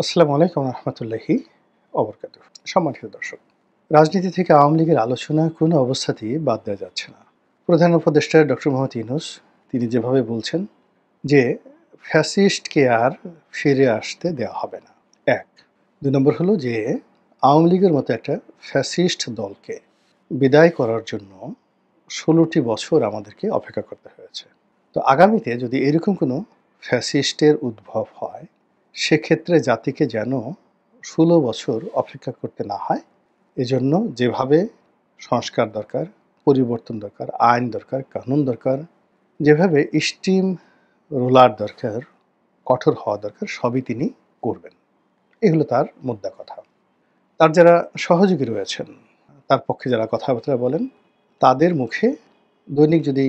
আসসালামু আলাইকুম রহমতুল্লাহি অবরকাতুহ। সম্মানিত দর্শক, রাজনীতি থেকে আওয়ামী লীগের আলোচনা কোনো অবস্থাতেই বাদ দেওয়া যাচ্ছে না। প্রধান উপদেষ্টা ডক্টর মোহাম্মদ ইউনূস তিনি যেভাবে বলছেন যে ফ্যাসিস্টকে আর ফিরে আসতে দেওয়া হবে না। এক, দুই নম্বর হলো যে আওয়ামী লীগের মতো একটা ফ্যাসিস্ট দলকে বিদায় করার জন্য ১৬টি বছর আমাদেরকে অপেক্ষা করতে হয়েছে। তো আগামীতে যদি এরকম কোনো ফ্যাসিস্টের উদ্ভব হয়, সেক্ষেত্রে জাতিকে যেন ১৬ বছর অপেক্ষা করতে না হয়। এজন্য যেভাবে সংস্কার দরকার, পরিবর্তন দরকার, আইন দরকার, কানুন দরকার, যেভাবে স্টিম রোলার দরকার, কঠোর হওয়া দরকার, সবই তিনি করবেন। এগুলো তার মোদ্দা কথা। তার যারা সহযোগী রয়েছেন, তার পক্ষে যারা কথাবার্তা বলেন, তাদের মুখে দৈনিক যদি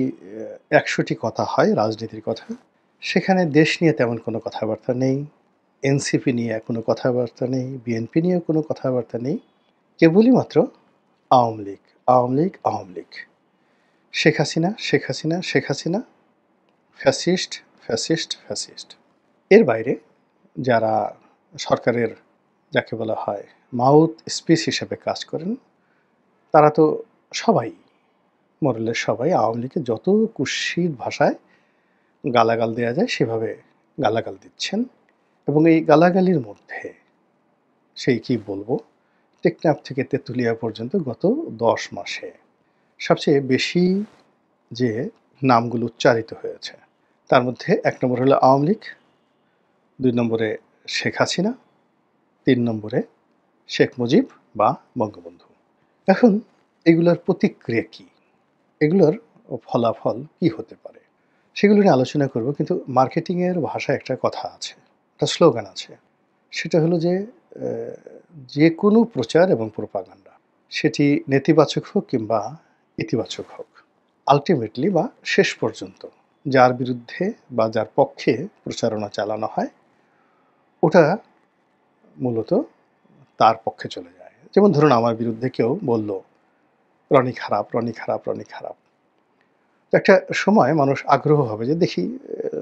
১০০টি কথা হয় রাজনীতির কথা, সেখানে দেশ নিয়ে তেমন কোনো কথাবার্তা নেই, এনসিপি নিয়ে কোনো কথাবার্তা নেই, বিএনপি নিয়েও কোনো কথাবার্তা নেই। কেবলই মাত্র Awami League, Awami League, Awami League. Sheikh Hasina, Sheikh Hasina, Sheikh Hasina, fascist, fascist, fascist. এর বাইরে যারা সরকারের যাকে বলা হয় মাউথ স্পিচ হিসেবে কাজ করেন, তারা তো সবাই মোরালের সবাই আওয়ামী লীগের যত কুৎসিত ভাষায় গালাগাল দেয়া যায় সেভাবে গালাগাল দিচ্ছেন। এবং এই গালাগালির মধ্যে সেই কি বলবো, টেকনাফ থেকে তেঁতুলিয়া পর্যন্ত গত ১০ মাসে সবচেয়ে বেশি যে নামগুলো উচ্চারিত হয়েছে, তার মধ্যে ১ নম্বর হলো আওয়ামী লীগ, ২ নম্বরে শেখ হাসিনা, ৩ নম্বরে শেখ মুজিব বা বঙ্গবন্ধু। এখন এগুলোর প্রতিক্রিয়া কী? এগুলোর ফলাফল কি হতে পারে? সেগুলো নিয়ে আলোচনা করব। কিন্তু মার্কেটিংয়ের ভাষায় একটা কথা আছে, একটা স্লোগান আছে। সেটা হলো যে যেকোনো প্রচার এবং প্রোপাগান্ডা, সেটি নেতিবাচক হোক কিংবা ইতিবাচক হোক, আল্টিমেটলি বা শেষ পর্যন্ত যার বিরুদ্ধে বা যার পক্ষে প্রচারণা চালানো হয়, ওটা মূলত তার পক্ষে চলে যায়। যেমন ধরুন আমার বিরুদ্ধে কেউ বলল, রনি খারাপ, রনি খারাপ, রনি খারাপ। তো একটা সময় মানুষ আগ্রহ হবে যে দেখি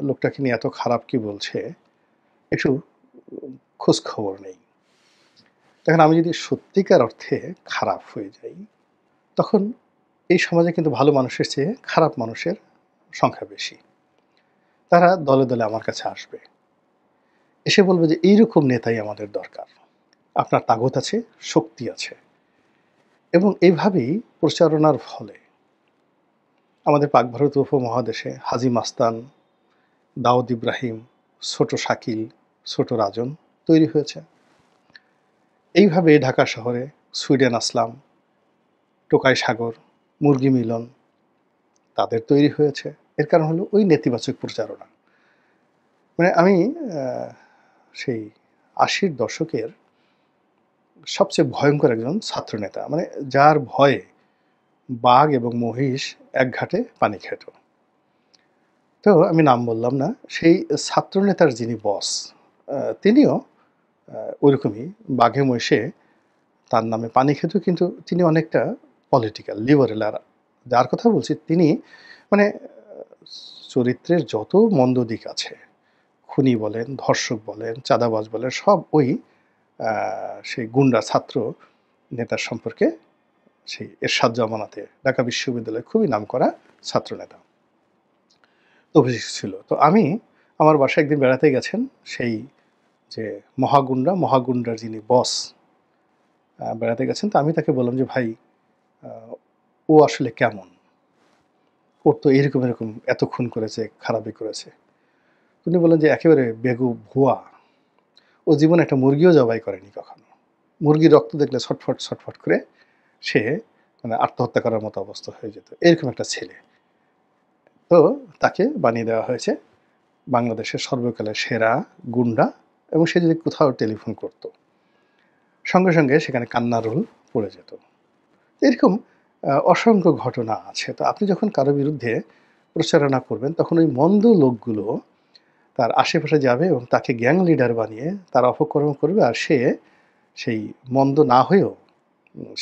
লোকটাকে নিয়ে এত খারাপ কি বলছে, একটু খোঁজ খবর নেই। তখন আমি যদি সত্যিকার অর্থে খারাপ হয়ে যাই, তখন এই সমাজে কিন্তু ভালো মানুষের চেয়ে খারাপ মানুষের সংখ্যা বেশি। তারা দলে দলে আমার কাছে আসবে, এসে বলবে যে এইরকম নেতাই আমাদের দরকার, আপনার তাগত আছে, শক্তি আছে। এবং এইভাবেই প্রচারণার ফলে আমাদের পাক ভারত উপমহাদেশে হাজী মাস্তান, দাউদ ইব্রাহিম, ছোট শাকিল, ছোট রাজন তৈরি হয়েছে। এইভাবে ঢাকা শহরে সুইডেন আসলাম, টোকাই সাগর, মুরগি মিলন তাদের তৈরি হয়েছে। এর কারণ হলো ওই নেতিবাচক প্রচারণা। মানে আমি সেই ৮০-র দশকের সবচেয়ে ভয়ঙ্কর একজন ছাত্রনেতা, মানে যার ভয়ে বাঘ এবং মহিষ এক ঘাটে পানি খেত। তো আমি নাম বললাম না। সেই ছাত্রনেতার যিনি বস, তিনিও ওইরকমই বাঘে মহিষে তার নামে পানি খেত, কিন্তু তিনি অনেকটা পলিটিক্যাল, লিবারেল। আর যার কথা বলছি তিনি মানে চরিত্রের যত মন্দ দিক আছে, খুনি বলেন, ধর্ষক বলেন, চাঁদাবাজ বলেন, সব ওই সেই গুন্ডা ছাত্র নেতার সম্পর্কে সেই এরশাদ জামানাতে ঢাকা বিশ্ববিদ্যালয়ে খুবই নামকরা ছাত্রনেতা অভিষেক ছিল। তো আমি আমার বাসায় একদিন বেড়াতে গেছেন সেই যে মহাগুন্ডার যিনি বস বেড়াতে গেছেন। তো আমি তাকে বললাম যে ভাই, ও আসলে কেমন, ওর তো এরকম এরকম এত খুন করেছে, খারাপই করেছে। উনি বললেন যে একেবারে বেগু ভুয়া, ও জীবনে একটা মুরগিও জবাই করেনি কখনো। মুরগির রক্ত দেখলে ছটফট ছটফট করে সে মানে আত্মহত্যা করার মতো অবস্থা হয়ে যেত, এরকম একটা ছেলে। তো তাকে বানিয়ে দেওয়া হয়েছে বাংলাদেশের সর্বকালের সেরা গুন্ডা। এবং সে যদি কোথাও টেলিফোন করত, সঙ্গে সঙ্গে সেখানে কান্নার রোল পড়ে যেত। এরকম অসংখ্য ঘটনা আছে। তো আপনি যখন কারো বিরুদ্ধে প্রচারণা করবেন, তখন ওই মন্দ লোকগুলো তার আশেপাশে যাবে এবং তাকে গ্যাং লিডার বানিয়ে তারা অপকর্ম করবে। আর সে সেই মন্দ না হয়েও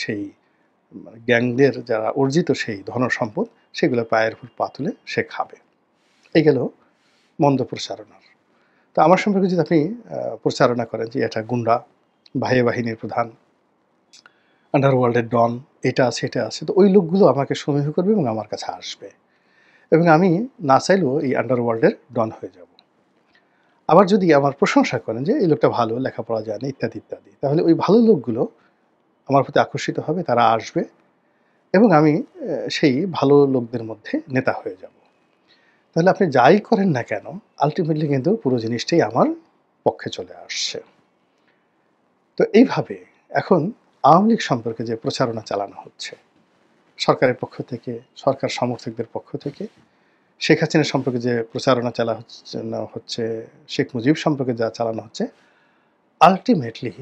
সেই গ্যাংদের যারা অর্জিত সেই ধনসম্পদ, সেগুলো পায়ের উপর পা তুলে সে খাবে। এই গেল মন্দ প্রচারণার। তো আমার সম্পর্কে যদি আপনি প্রচারণা করেন যে এটা গুন্ডা, বাহিনী বাহিনীর প্রধান, আন্ডারওয়ার্ল্ডের ডন, এটা আছে, এটা আছে, তো ওই লোকগুলো আমাকে সমীহ করবে এবং আমার কাছে আসবে এবং আমি না চাইলেও এই আন্ডারওয়ার্ল্ডের ডন হয়ে যাব। আবার যদি আমার প্রশংসা করেন যে এই লোকটা ভালো, লেখাপড়া জানে, ইত্যাদি ইত্যাদি, তাহলে ওই ভালো লোকগুলো আমার প্রতি আকর্ষিত হবে, তারা আসবে এবং আমি সেই ভালো লোকদের মধ্যে নেতা হয়ে যাব। তাহলে আপনি যাই করেন না কেন, আল্টিমেটলি কিন্তু পুরো জিনিসটাই আমার পক্ষে চলে আসছে। তো এইভাবে এখন আওয়ামী লীগ সম্পর্কে যে প্রচারণা চালানো হচ্ছে সরকারের পক্ষ থেকে, সরকার সমর্থকদের পক্ষ থেকে, শেখ হাসিনা সম্পর্কে যে প্রচারণা হচ্ছে, শেখ মুজিব সম্পর্কে যা চালানো হচ্ছে, আলটিমেটলি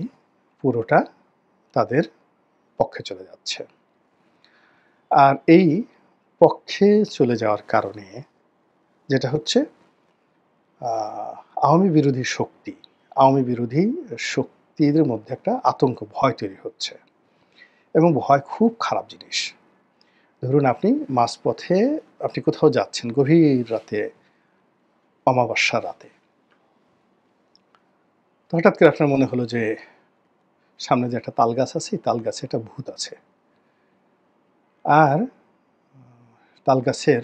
পুরোটা তাদের পক্ষে চলে যাচ্ছে। আর এই পক্ষে চলে যাওয়ার কারণে যেটা হচ্ছে আওয়ামী বিরোধী শক্তির মধ্যে একটা আতঙ্ক, ভয় তৈরি হচ্ছে এবং ভয় খুব খারাপ জিনিস। ধরুন আপনি মাঝপথে আপনি কোথাও যাচ্ছেন গভীর রাতে, অমাবস্যার রাতে, তো হঠাৎ করে আপনার মনে হলো যে সামনে যে একটা তাল গাছ আছে, তাল গাছে একটা ভূত আছে, আর তাল গাছের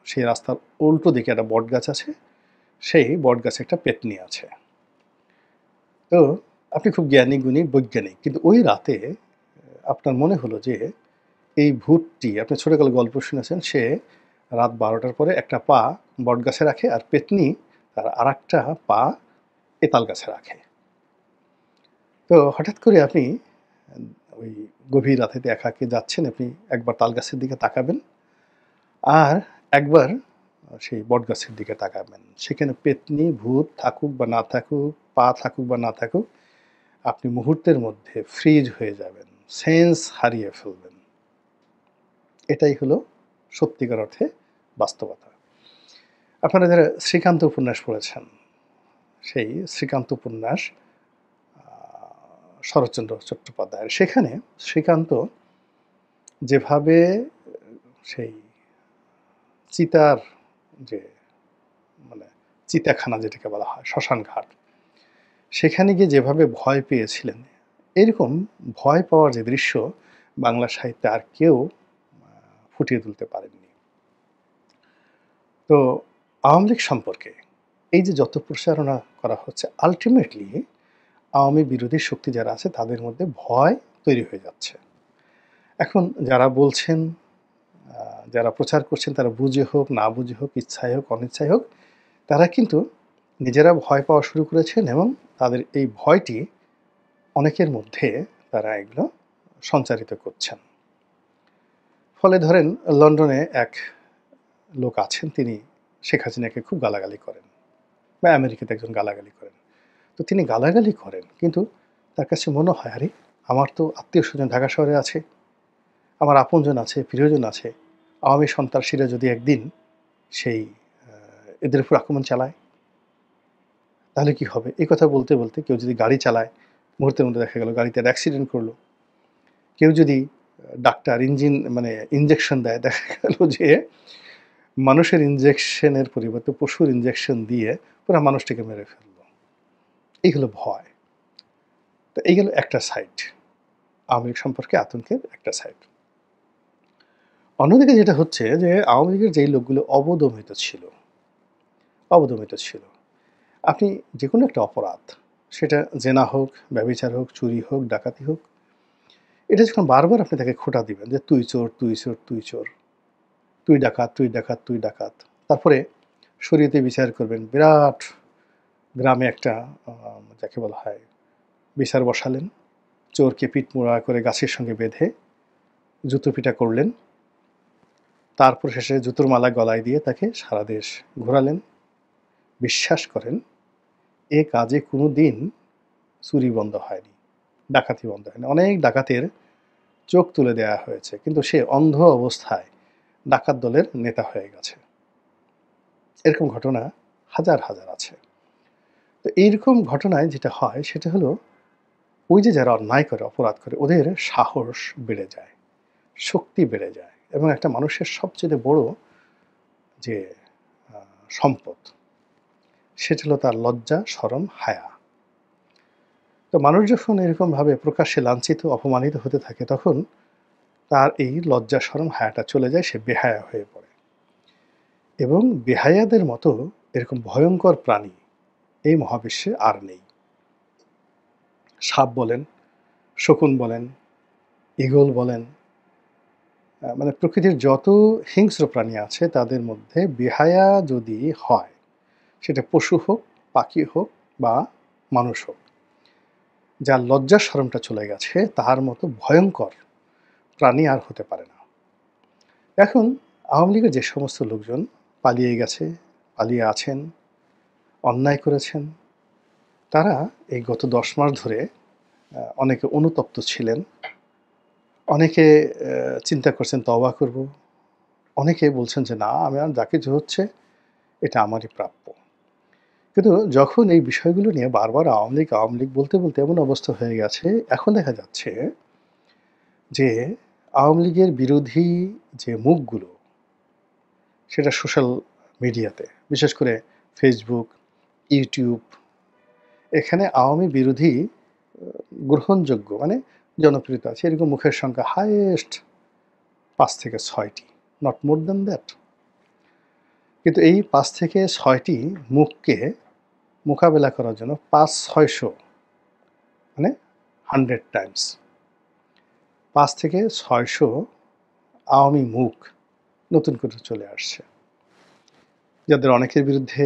সেই রাস্তার উল্টো দিকে একটা বট গাছ আছে, সেই বট গাছে একটা পেতনি আছে। তো আপনি খুব জ্ঞানী গুণী বৈজ্ঞানিক, কিন্তু ওই রাতে আপনার মনে হলো যে এই ভূতটি, আপনি ছোটকালে গল্প শুনেছেন, সে রাত 12টার পরে একটা পা বট গাছে রাখে আর পেতনি তার আর একটা পা এ তাল গাছে রাখে। তো হঠাৎ করে আপনি ওই গভীর রাতে একাকে যাচ্ছেন, আপনি একবার তাল গাছের দিকে তাকাবেন আর একবার সেই বট গাছের দিকে তাকাবেন। সেখানে পেতনি ভূত থাকুক বা না থাকুক, পা থাকুক বা না থাকুক, আপনি মুহূর্তের মধ্যে ফ্রিজ হয়ে যাবেন, সেন্স হারিয়ে ফেলবেন। এটাই হলো সত্যিকার অর্থে বাস্তবতা। আপনারা যারা শ্রীকান্ত উপন্যাস পড়েছেন, সেই শ্রীকান্ত উপন্যাস শরৎচন্দ্র চট্টোপাধ্যায়ের, সেখানে শ্রীকান্ত যেভাবে সেই চিতার যে মানে চিতাখানা যেটাকে বলা হয়, শ্মশান ঘাট, সেখানে গিয়ে যেভাবে ভয় পেয়েছিলেন, এরকম ভয় পাওয়ার যে দৃশ্য বাংলা সাহিত্যে আর কেউ ফুটিয়ে তুলতে পারেননি। তো আওয়ামী লীগ সম্পর্কে এই যে যত প্রচারণা করা হচ্ছে, আলটিমেটলি আওয়ামী বিরোধী শক্তি যারা আছে তাদের মধ্যে ভয় তৈরি হয়ে যাচ্ছে। এখন যারা বলছেন, যারা প্রচার করছেন, তারা বুঝে হোক না বুঝে হোক, ইচ্ছায় হোক অনিচ্ছায় হোক, তারা কিন্তু নিজেরা ভয় পাওয়া শুরু করেছেন এবং তাদের এই ভয়টি অনেকের মধ্যে তারা এগুলো সঞ্চারিত করছেন। ফলে ধরেন লন্ডনে এক লোক আছেন, তিনি শেখ হাসিনাকে খুব গালাগালি করেন, বা আমেরিকাতে একজন গালাগালি করেন। তো তিনি গালাগালি করেন, কিন্তু তার কাছে মনে হয়, আরে আমার তো আত্মীয় স্বজন ঢাকা শহরে আছে, আমার আপনজন আছে, প্রিয়জন আছে, আওয়ামী সন্ত্রাসীরা যদি একদিন সেই এদের উপর আক্রমণ চালায় তাহলে কি হবে? এই কথা বলতে বলতে কেউ যদি গাড়ি চালায়, মুহূর্তের মধ্যে দেখা গেল গাড়িতে একটা অ্যাক্সিডেন্ট করলো। কেউ যদি ডাক্তার ইঞ্জেকশন দেয়, দেখা গেল যে মানুষের ইঞ্জেকশনের পরিবর্তে পশুর ইঞ্জেকশন দিয়ে পুরো মানুষটাকে মেরে ফেললো। এই হলো ভয়। তো এই গেল একটা সাইড, আওয়ামী লীগ সম্পর্কে আতঙ্কের একটা সাইড। অন্যদিকে যেটা হচ্ছে যে আওয়ামী লীগের যেই লোকগুলো অবদমিত ছিল, আপনি যে কোনো একটা অপরাধ, সেটা জেনা হোক, ব্যভিচার হোক, চুরি হোক, ডাকাতি হোক, এটা যখন বারবার আপনি তাকে খোঁটা দিবেন যে তুই চোর, তুই চোর, তুই চোর, তুই ডাকাত, তুই ডাকাত, তুই ডাকাত, তারপরে শরীয়তে বিচার করবেন, বিরাট গ্রামে একটা যাকে বলা হয় বিচার বসালেন, চোরকে পিঠমোড়া করে গাছের সঙ্গে বেঁধে জুতো পিটা করলেন, তারপর শেষে জুতোর মালা গলায় দিয়ে তাকে সারা দেশ ঘোরালেন। বিশ্বাস করেন এ কাজে কোনো দিন চুরি বন্ধ হয়নি, ডাকাতি বন্ধ হয়নি। অনেক ডাকাতের চোখ তুলে দেওয়া হয়েছে, কিন্তু সে অন্ধ অবস্থায় ডাকাত দলের নেতা হয়ে গেছে। এরকম ঘটনা হাজার হাজার আছে। তো এইরকম ঘটনায় যেটা হয় সেটা হলো, ওই যে যারা অন্যায় করে, অপরাধ করে, ওদের সাহস বেড়ে যায়, শক্তি বেড়ে যায়, এবং একটা মানুষের সবচেয়ে বড় যে সম্পদ, সেটা হলো তার লজ্জা, শরম, হায়া। তো মানুষ যখন এরকমভাবে প্রকাশ্যে লাঞ্ছিত, অপমানিত হতে থাকে তখন তার এই লজ্জা, শরম, হায়াটা চলে যায়, সে বেহায়া হয়ে পড়ে। এবং বেহায়াদের মতো এরকম ভয়ঙ্কর প্রাণী এই মহাবিশ্বে আর নেই। সাপ বলেন, শকুন বলেন, ঈগল বলেন, মানে প্রকৃতির যত হিংস্র প্রাণী আছে তাদের মধ্যে বেহায়া যদি হয়, সেটা পশু হোক, পাখি হোক বা মানুষ হোক, যার লজ্জা শরমটা চলে গেছে তার মতো ভয়ঙ্কর প্রাণী আর হতে পারে না। এখন আওয়ামী লীগের যে সমস্ত লোকজন পালিয়ে গেছে, পালিয়ে আছেন, অন্যায় করেছেন, তারা এই গত ১০ মাস ধরে অনেকে অনুতপ্ত ছিলেন, অনেকে চিন্তা করছেন তওবা করব, অনেকে বলছেন যে না, আমি আর যা কিছু হচ্ছে এটা আমারই প্রাপ্য। কিন্তু যখন এই বিষয়গুলো নিয়ে বারবার আওয়ামী লীগ বলতে বলতে এমন অবস্থা হয়ে গেছে, এখন দেখা যাচ্ছে যে আওয়ামী লীগের বিরোধী যে মুখগুলো, সেটা সোশ্যাল মিডিয়াতে, বিশেষ করে ফেসবুক, ইউটিউব, এখানে আওয়ামী বিরোধী গ্রহণযোগ্য মানে জনপ্রিয়তা আছে এরকম মুখের সংখ্যা হাইয়েস্ট ৫ থেকে ৬টি, নট মোর দ্যান দ্যাট। কিন্তু এই ৫ থেকে ৬টি মুখকে মোকাবেলা করার জন্য ৫-৬০০ মানে 100 টাইমস ৫ থেকে ৬০০ আওয়ামী মুখ নতুন করে চলে আসছে, যাদের অনেকের বিরুদ্ধে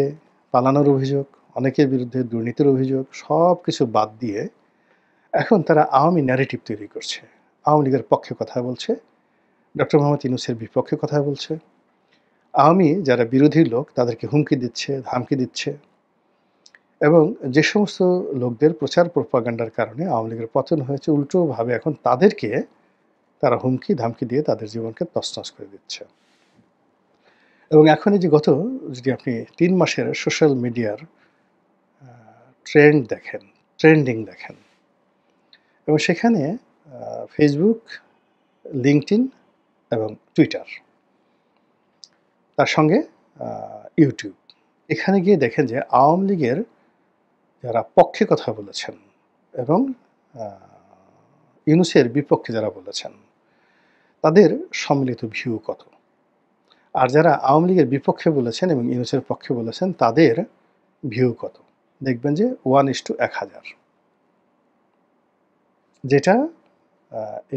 পালানোর অভিযোগ, অনেকের বিরুদ্ধে দুর্নীতির অভিযোগ, সব কিছু বাদ দিয়ে এখন তারা আওয়ামী ন্যারেটিভ তৈরি করছে। আওয়ামী লীগের পক্ষে কথা বলছে, ডক্টর মোহাম্মদ ইউনূসের বিপক্ষে কথা বলছে, আওয়ামী যারা বিরোধী লোক তাদেরকে হুমকি দিচ্ছে, ধামকি দিচ্ছে। এবং যে সমস্ত লোকদের প্রচার প্রোপাগান্ডার কারণে আওয়ামী লীগের পতন হয়েছে, উল্টোভাবে এখন তাদেরকে তারা হুমকি ধামকি দিয়ে তাদের জীবনকে তছনছ করে দিচ্ছে। এবং এখন এই যে গত, যদি আপনি ৩ মাসের সোশ্যাল মিডিয়ার ট্রেন্ডিং দেখেন, এবং সেখানে ফেসবুক, লিঙ্কডইন এবং টুইটার, তার সঙ্গে ইউটিউব, এখানে গিয়ে দেখেন যে আওয়ামী লীগের যারা পক্ষে কথা বলেছেন এবং ইউনূসের বিপক্ষে যারা বলেছেন তাদের সম্মিলিত ভিউ কত, আর যারা আওয়ামী লীগের বিপক্ষে বলেছেন এবং ইউনূসের পক্ষে বলেছেন তাদের ভিউ কত, দেখবেন যে 1:1000, যেটা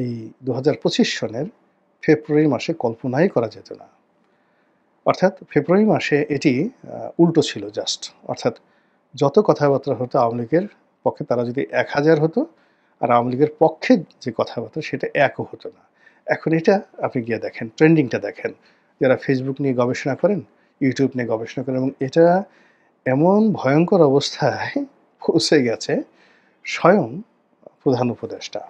এই ২০২৫ সনের ফেব্রুয়ারি মাসে কল্পনাই করা যেত না। অর্থাৎ ফেব্রুয়ারি মাসে এটি উল্টো ছিল জাস্ট, অর্থাৎ যত কথাবার্তা হতো আওয়ামী লীগের পক্ষে তারা যদি 1000 হতো, আর আওয়ামী লীগের পক্ষে যে কথাবার্তা সেটা একও হতো না। এখন এটা আপনি গিয়ে দেখেন, ট্রেন্ডিংটা দেখেন, যারা ফেসবুক নিয়ে গবেষণা করেন, ইউটিউব নিয়ে গবেষণা করেন, এবং এটা এমন ভয়ঙ্কর অবস্থায় পৌঁছে গেছে, স্বয়ং প্রধান উপদেষ্টা,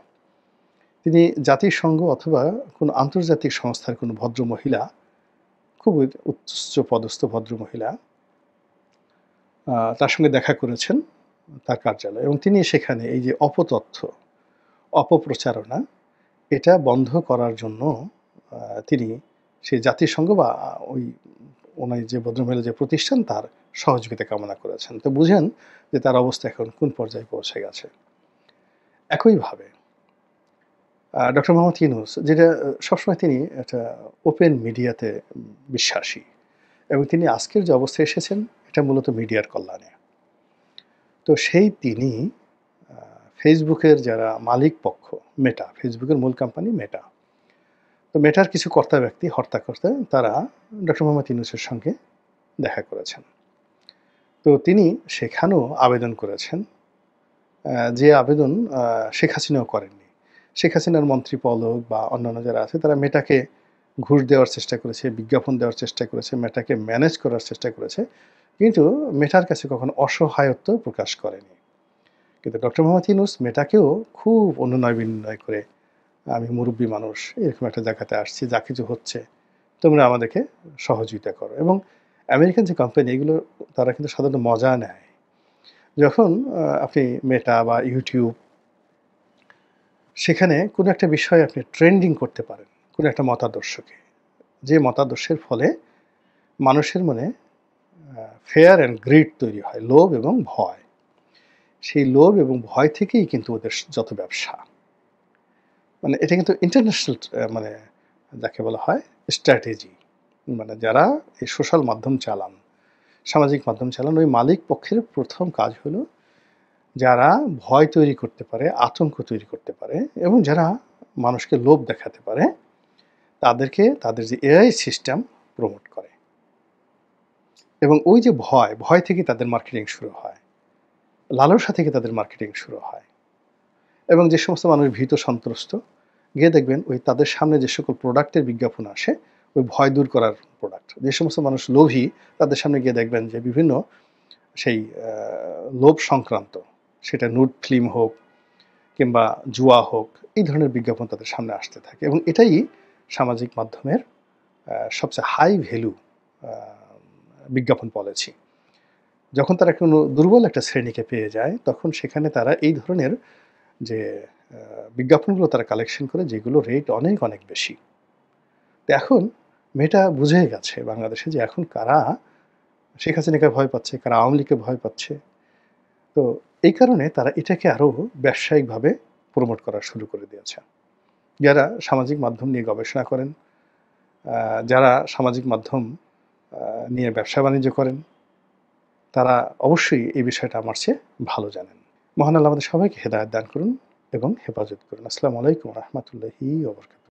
তিনি জাতিসংঘ অথবা কোনো আন্তর্জাতিক সংস্থার কোনো ভদ্রমহিলা, খুবই উচ্চ পদস্থ ভদ্রমহিলা, তার সঙ্গে দেখা করেছেন তার কার্যালয়ে, এবং তিনি সেখানে এই যে অপতথ্য, অপপ্রচারণা, এটা বন্ধ করার জন্য তিনি সেই জাতিসংঘ বা ওই ওনার যে ভদ্রমহিলা যে প্রতিষ্ঠান তার সহযোগিতা কামনা করেছেন। তো বুঝেন যে তার অবস্থা এখন কোন পর্যায়ে পৌঁছে গেছে। একইভাবে ডক্টর মোহাম্মদ ইউনূস, যেটা সবসময় তিনি একটা ওপেন মিডিয়াতে বিশ্বাসী, এবং তিনি আজকের যে অবস্থায় এসেছেন এটা মূলত মিডিয়ার কল্যাণে। তো সেই তিনি ফেসবুকের যারা মালিক পক্ষ, মেটা, ফেসবুকের মূল কোম্পানি মেটা, তো মেটার কিছু কর্তা ব্যক্তি, হর্তাকর্তা, তারা ডক্টর মোহাম্মদ ইউনূসের সঙ্গে দেখা করেছেন। তো তিনি সেখানেও আবেদন করেছেন, যে আবেদন শেখ হাসিনাও করেননি। শেখ হাসিনার মন্ত্রী পলক বা অন্যান্য যারা আছে তারা মেটাকে ঘুষ দেওয়ার চেষ্টা করেছে, বিজ্ঞাপন দেওয়ার চেষ্টা করেছে, মেটাকে ম্যানেজ করার চেষ্টা করেছে, কিন্তু মেটার কাছে কখনো অসহায়ত্ব প্রকাশ করেনি। কিন্তু ডক্টর মোহাম্মদ ইউনূস মেটাকেও খুব অনুনয় বিনয় করে, আমি মুরব্বী মানুষ, এরকম একটা জায়গাতে আসছি, যা কিছু হচ্ছে তোমরা আমাদেরকে সহযোগিতা করো। এবং আমেরিকান যে কোম্পানি, এগুলো তারা কিন্তু সাধারণত মজা নেয় যখন আপনি মেটা বা ইউটিউব, সেখানে কোনো একটা বিষয় আপনি ট্রেন্ডিং করতে পারেন, কোনো একটা মতাদর্শকে, যে মতাদর্শের ফলে মানুষের মনে ফেয়ার অ্যান্ড গ্রিড তৈরি হয়, লোভ এবং ভয়। সেই লোভ এবং ভয় থেকেই কিন্তু ওদের যত ব্যবসা। মানে এটা কিন্তু ইন্টারন্যাশনাল মানে যাকে বলা হয় স্ট্র্যাটেজি। মানে যারা এই সোশ্যাল মাধ্যম চালান, সামাজিক মাধ্যম চালান, ওই মালিক পক্ষের প্রথম কাজ হলো যারা ভয় তৈরি করতে পারে, আতঙ্ক তৈরি করতে পারে এবং যারা মানুষকে লোভ দেখাতে পারে, তাদেরকে তাদের যে এআই সিস্টেম প্রমোট করে। এবং ওই যে ভয় থেকে তাদের মার্কেটিং শুরু হয়। লালসা থেকে তাদের মার্কেটিং শুরু হয়। এবং যে সমস্ত মানুষ ভীত সন্ত্রস্ত, গিয়ে দেখবেন ওই তাদের সামনে যে সকল প্রোডাক্টের বিজ্ঞাপন আসে, ওই ভয় দূর করার প্রোডাক্ট। যে সমস্ত মানুষ লোভী, তাদের সামনে গিয়ে দেখবেন যে বিভিন্ন সেই লোভ সংক্রান্ত, সেটা নুড ফিল্ম হোক কিংবা জুয়া হোক, এই ধরনের বিজ্ঞাপন তাদের সামনে আসতে থাকে। এবং এটাই সামাজিক মাধ্যমের সবচেয়ে হাই ভ্যালু বিজ্ঞাপন পলিসি। যখন তারা কোনো দুর্বল একটা শ্রেণীকে পেয়ে যায়, তখন সেখানে তারা এই ধরনের যে বিজ্ঞাপনগুলো তারা কালেকশন করে, যেগুলো রেট অনেক অনেক বেশি। তো এখন মেয়েটা বুঝে গেছে বাংলাদেশে যে এখন কারা শেখ হাসিনাকে ভয় পাচ্ছে, কারা আওয়ামী লীগকে ভয় পাচ্ছে। তো এই কারণে তারা এটাকে আরও ব্যবসায়িকভাবে প্রমোট করা শুরু করে দিয়েছে। যারা সামাজিক মাধ্যম নিয়ে গবেষণা করেন, যারা সামাজিক মাধ্যম নিয়ে ব্যবসা বাণিজ্য করেন, তারা অবশ্যই এই বিষয়টা আমার চেয়ে ভালো জানেন। মহান আল্লাহ আমাদের সবাইকে হেদায়েত দান করুন এবং হেফাজত করুন। আসসালামু আলাইকুম ওয়া রাহমাতুল্লাহি ওয়া বারাকাতুহু।